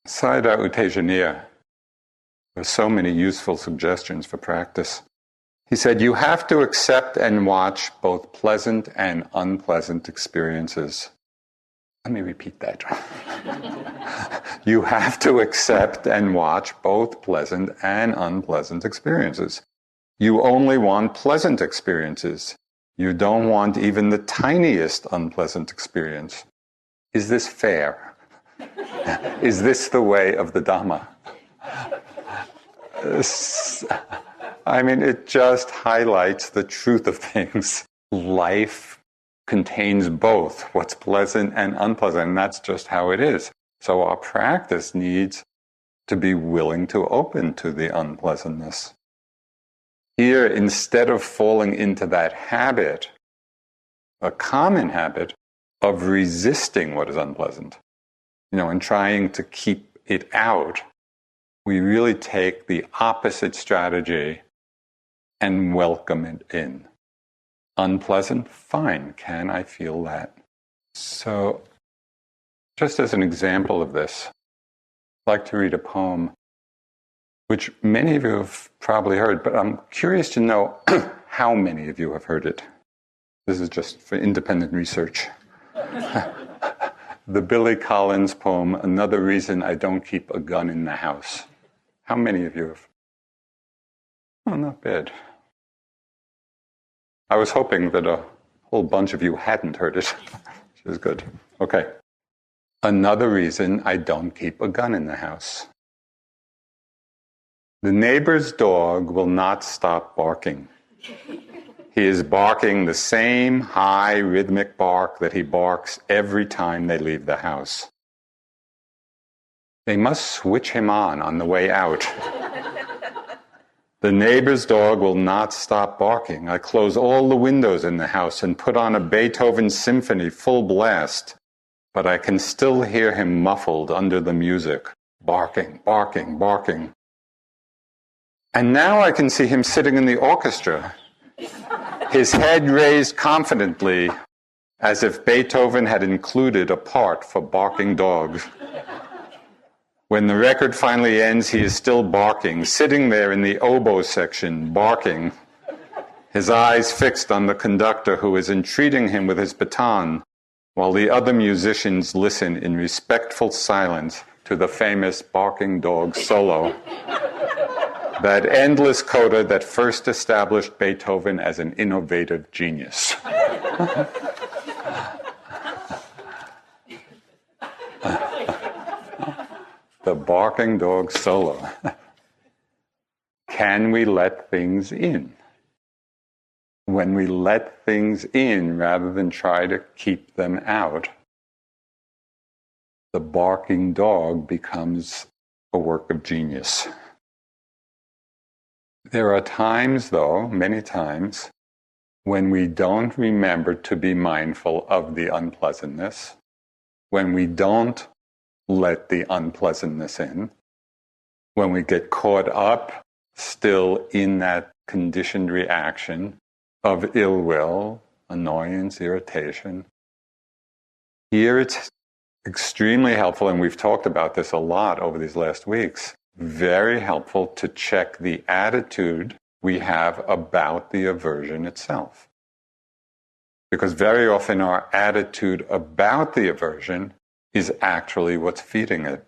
Sayadaw U Tejaniya, there's so many useful suggestions for practice. He said, you have to accept and watch both pleasant and unpleasant experiences. Let me repeat that. You have to accept and watch both pleasant and unpleasant experiences. You only want pleasant experiences. You don't want even the tiniest unpleasant experience. Is this fair? Is this the way of the Dhamma? I mean, it just highlights the truth of things. Life contains both what's pleasant and unpleasant, and that's just how it is. So our practice needs to be willing to open to the unpleasantness. Here, instead of falling into that habit, a common habit of resisting what is unpleasant, and trying to keep it out, we really take the opposite strategy and welcome it in. Unpleasant? Fine. Can I feel that? So, just as an example of this, I'd like to read a poem which many of you have probably heard, but I'm curious to know how many of you have heard it. This is just for independent research. The Billy Collins poem, Another Reason I Don't Keep a Gun in the House. How many of you have? Oh, not bad. I was hoping that a whole bunch of you hadn't heard it, which is good. Okay. Another reason I don't keep a gun in the house. The neighbor's dog will not stop barking. He is barking the same high rhythmic bark that he barks every time they leave the house. They must switch him on the way out. The neighbor's dog will not stop barking. I close all the windows in the house and put on a Beethoven symphony full blast, but I can still hear him muffled under the music, barking, barking, barking. And now I can see him sitting in the orchestra, his head raised confidently, as if Beethoven had included a part for barking dogs. When the record finally ends, he is still barking, sitting there in the oboe section, barking, his eyes fixed on the conductor who is entreating him with his baton, while the other musicians listen in respectful silence to the famous barking dog solo. That endless coda that first established Beethoven as an innovative genius. The barking dog solo. Can we let things in? When we let things in rather than try to keep them out, the barking dog becomes a work of genius. There are times, though, many times, when we don't remember to be mindful of the unpleasantness, when we don't let the unpleasantness in, when we get caught up still in that conditioned reaction of ill will, annoyance, irritation. Here it's extremely helpful, and we've talked about this a lot over these last weeks, very helpful to check the attitude we have about the aversion itself. Because very often our attitude about the aversion is actually what's feeding it.